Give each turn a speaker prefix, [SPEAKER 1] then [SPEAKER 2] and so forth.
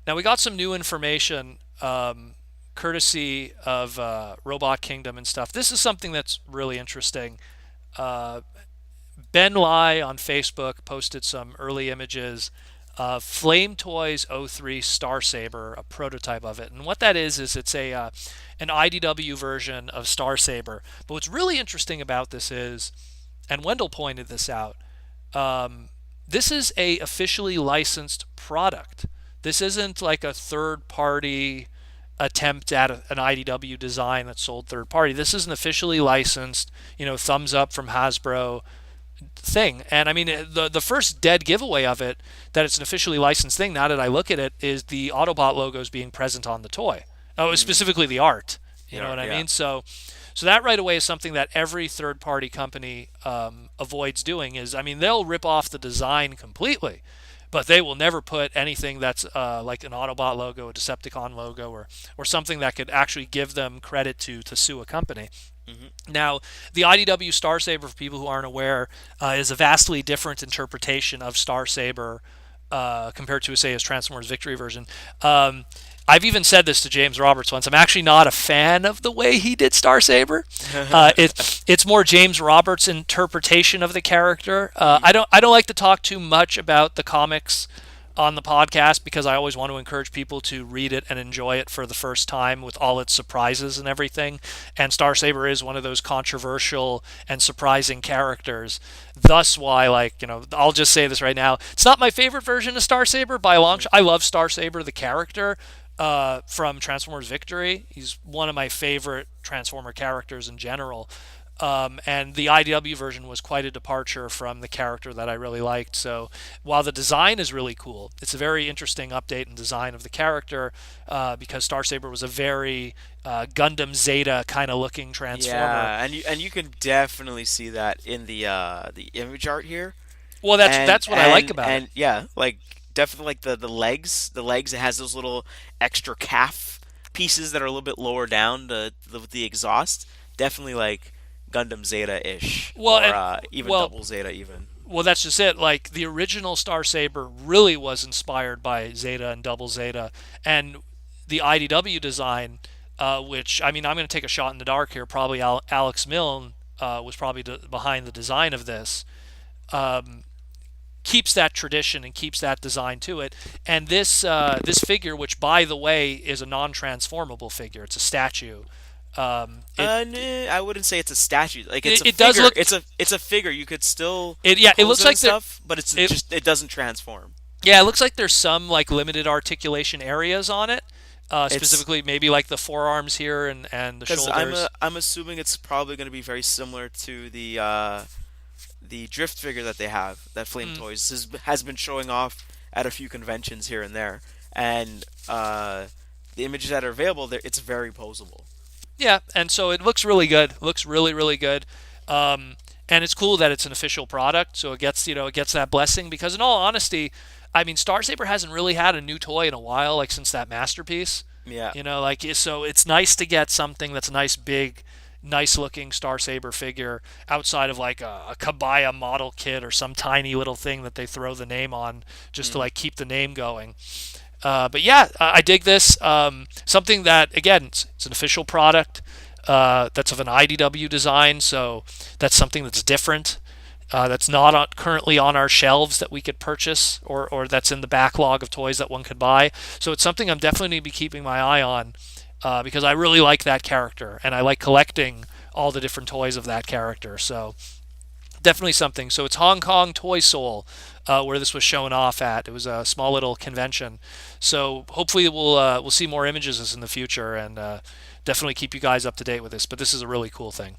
[SPEAKER 1] Now we got some new information, courtesy of Robot Kingdom and stuff. This is something that's really interesting. Uh, Ben Lai on Facebook posted some early images of Flame Toys '03 Star Saber, a prototype of it. And what that is it's a an IDW version of Star Saber. But what's really interesting about this is, and Wendell pointed this out, um, this is a officially licensed product. This isn't like a third party attempt at an IDW design that's sold third party. This is an officially licensed, thumbs up from Hasbro thing. And I mean, the first dead giveaway of it, that it's an officially licensed thing, now that I look at it, is the Autobot logos being present on the toy. Oh,
[SPEAKER 2] Mm,
[SPEAKER 1] specifically the art. You know
[SPEAKER 2] yeah,
[SPEAKER 1] what I
[SPEAKER 2] yeah.
[SPEAKER 1] mean? So that right away is something that every third party company avoids doing. Is, I mean, they'll rip off the design completely, but they will never put anything that's like an Autobot logo, a Decepticon logo, or something that could actually give them credit to sue a company.
[SPEAKER 2] Hmm.
[SPEAKER 1] Now, the IDW Star Saber, for people who aren't aware, is a vastly different interpretation of Star Saber compared to, say, his Transformers Victory version. I've even said this to James Roberts once. I'm actually not a fan of the way he did Star Saber. It's more James Roberts' interpretation of the character.
[SPEAKER 2] Hmm.
[SPEAKER 1] I don't like to talk too much about the comics on the podcast because I always want to encourage people to read it and enjoy it for the first time with all its surprises and everything. And Star Saber is one of those controversial and surprising characters. Thus, why, like, I'll just say this right now: it's not my favorite version of Star Saber by a long shot. I love Star Saber, the character, from Transformers Victory. He's one of my favorite Transformer characters in general. And the IDW version was quite a departure from the character that I really liked. So while the design is really cool, it's a very interesting update and design of the character, because Star Saber was a very Gundam Zeta kind of looking Transformer.
[SPEAKER 2] Yeah, and you can definitely see that in the image art here.
[SPEAKER 1] Well, that's
[SPEAKER 2] And
[SPEAKER 1] that's what I like
[SPEAKER 2] and
[SPEAKER 1] about it.
[SPEAKER 2] and yeah, like definitely like the legs, it has those little extra calf pieces that are a little bit lower down the exhaust. Definitely like Gundam Zeta-ish,
[SPEAKER 1] Well,
[SPEAKER 2] or
[SPEAKER 1] and
[SPEAKER 2] even
[SPEAKER 1] well,
[SPEAKER 2] Double Zeta even.
[SPEAKER 1] that's just it. Like, the original Star Saber really was inspired by Zeta and Double Zeta, and the IDW design, which, I mean, I'm going to take a shot in the dark here. Probably Alex Milne was probably behind the design of this. Um, Keeps that tradition and keeps that design to it. And this figure, which by the way is a non-transformable figure, it's a statue. It,
[SPEAKER 2] Nah, I wouldn't say it's a statue. Like it's
[SPEAKER 1] it
[SPEAKER 2] a
[SPEAKER 1] it does
[SPEAKER 2] figure.
[SPEAKER 1] look.
[SPEAKER 2] It's a figure. You could still
[SPEAKER 1] It
[SPEAKER 2] pose
[SPEAKER 1] looks
[SPEAKER 2] it and
[SPEAKER 1] like there.
[SPEAKER 2] stuff, but it's
[SPEAKER 1] It
[SPEAKER 2] just it doesn't transform.
[SPEAKER 1] Yeah, it looks like there's some like limited articulation areas on it.
[SPEAKER 2] It's
[SPEAKER 1] Specifically, maybe like the forearms here and the
[SPEAKER 2] because
[SPEAKER 1] shoulders.
[SPEAKER 2] I'm assuming it's probably going to be very similar to the drift figure that they have, that Flame
[SPEAKER 1] Mm,
[SPEAKER 2] Toys has been showing off at a few conventions here and there, and the images that are available there, it's very posable.
[SPEAKER 1] yeah, and so it looks really good. Looks really really good. Um, and it's cool that it's an official product, so it gets that blessing. Because in all honesty, I mean, Star Saber hasn't really had a new toy in a while, like since that masterpiece.
[SPEAKER 2] Yeah.
[SPEAKER 1] So it's nice to get something that's a nice big, nice looking Star Saber figure outside of like a Kabaya model kit or some tiny little thing that they throw the name on just to
[SPEAKER 2] Mm.
[SPEAKER 1] like keep the name going. But yeah, I dig this. Something that, again, it's an official product, that's of an IDW design, so that's something that's different. That's not currently on our shelves that we could purchase, or that's in the backlog of toys that one could buy. So it's something I'm definitely going to be keeping my eye on, because I really like that character and I like collecting all the different toys of that character. So definitely something. So it's Hong Kong Toy Soul, where this was shown off at. It was a small little convention. So hopefully we'll see more images of this in the future, and definitely keep you guys up to date with this. But this is a really cool thing.